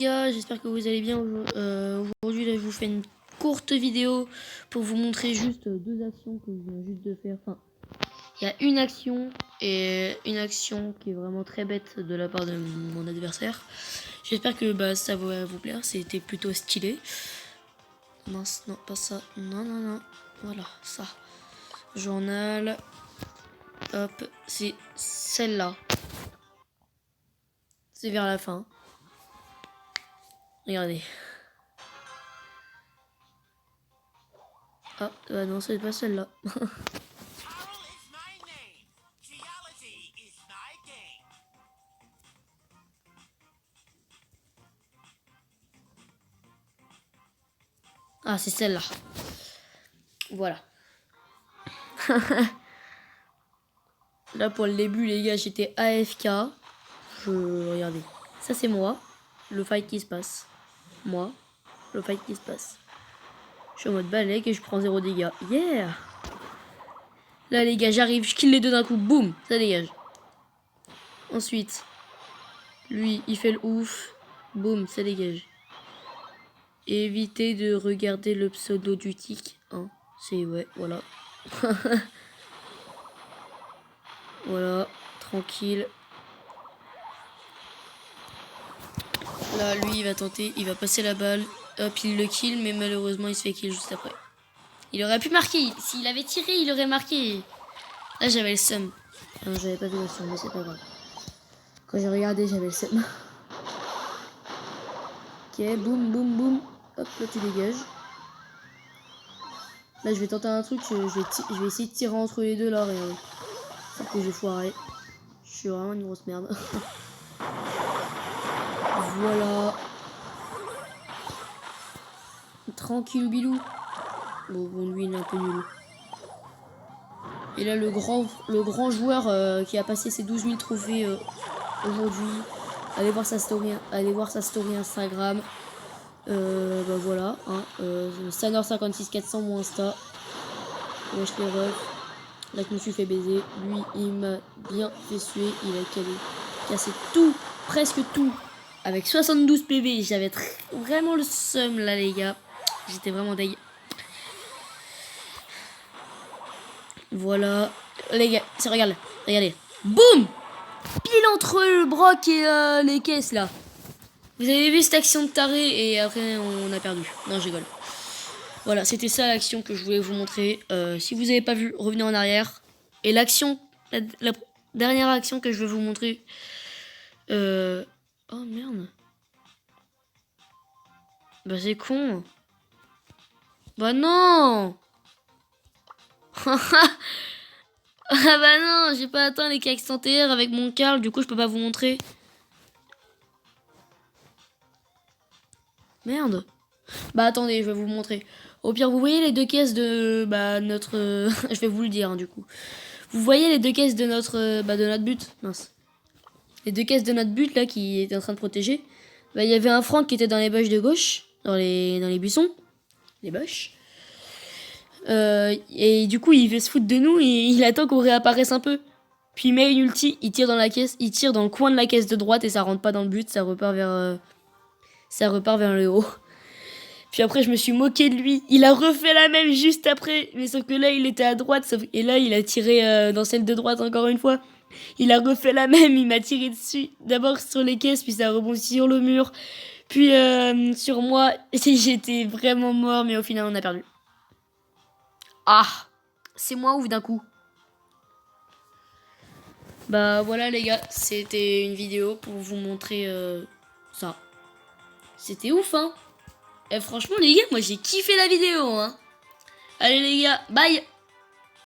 Gars, j'espère que vous allez bien. Aujourd'hui, là, je vous fais une courte vidéo pour vous montrer juste deux actions que je viens juste de faire. Enfin, il y a une action et une action qui est vraiment très bête de la part de mon adversaire. J'espère que ça va vous plaire. C'était plutôt stylé. Mince, non, pas ça. Non, non, non. Voilà, ça. Journal. Hop, c'est celle-là. C'est vers la fin. Regardez. Ah, non, c'est pas celle-là. Ah, c'est celle-là. Voilà. Là, pour le début, les gars, j'étais AFK. Regardez. Ça, c'est moi. Le fight qui se passe. Moi. Le fight qui se passe. Je suis en mode balèque et je prends 0 dégâts. Yeah! Là, les gars, j'arrive. Je kill les deux d'un coup. Boum! Ça dégage. Ensuite, lui, il fait le ouf. Boum! Ça dégage. Évitez de regarder le pseudo du tic. Hein. C'est, ouais, voilà. Voilà. Tranquille. Là, lui, il va tenter, il va passer la balle. Hop, il le kill, mais malheureusement, il se fait kill juste après. Il aurait pu marquer. S'il avait tiré, il aurait marqué. Là, j'avais le seum. Non, j'avais pas vu le seum, mais c'est pas grave. Quand j'ai regardé, j'avais le seum. Ok, boum, boum, boum. Hop, là, tu dégages. Là, je vais tenter un truc. Je vais essayer de tirer entre les deux, là. Regardez. Sauf que j'ai foiré. Je suis vraiment une grosse merde. Voilà. Tranquille, bilou. Bon, lui, il est un peu nul. Et là, le grand joueur qui a passé ses 12 000 trophées aujourd'hui. Allez voir sa story Instagram. Voilà. Hein, Stanor56 400 mon Insta. Wesh les refs. Là, je me suis fait baiser. Lui, il m'a bien fait suer. Il a cassé tout, presque tout. Avec 72 PV. J'avais vraiment le seum là, les gars. J'étais vraiment deg. Voilà. Les gars, regardez. Boum! Pile entre le broc et les caisses là. Vous avez vu cette action de taré et après on a perdu. Non, je rigole. Voilà, c'était ça l'action que je voulais vous montrer. Si vous n'avez pas vu, revenez en arrière. Et l'action, la dernière action que je vais vous montrer. Oh merde. Bah c'est con. Bah non. Ah bah non, j'ai pas atteint les KX TR avec mon Karl, du coup je peux pas vous montrer. Merde. Bah attendez, je vais vous montrer. Au pire, vous voyez les deux caisses de notre... je vais vous le dire, hein, du coup. Vous voyez les deux caisses de notre but. Mince. Les deux caisses de notre but, là, qui était en train de protéger. Bah, il y avait un Franck qui était dans les bush de gauche. Dans les buissons. Les bush. Et du coup, il fait se foutre de nous et il attend qu'on réapparaisse un peu. Puis il met une ulti, il tire dans la caisse. Il tire dans le coin de la caisse de droite et ça rentre pas dans le but. Ça repart vers le haut. Puis après, je me suis moqué de lui. Il a refait la même juste après. Mais sauf que là, il était à droite. Et là, il a tiré dans celle de droite encore une fois. Il a refait la même. Il m'a tiré dessus. D'abord sur les caisses, puis ça a rebondi sur le mur. Puis sur moi. J'étais vraiment mort. Mais au final, on a perdu. Ah, c'est moi ouf d'un coup. Bah voilà les gars. C'était une vidéo pour vous montrer ça. C'était ouf, hein. Et franchement les gars, moi j'ai kiffé la vidéo, hein. Allez les gars, bye.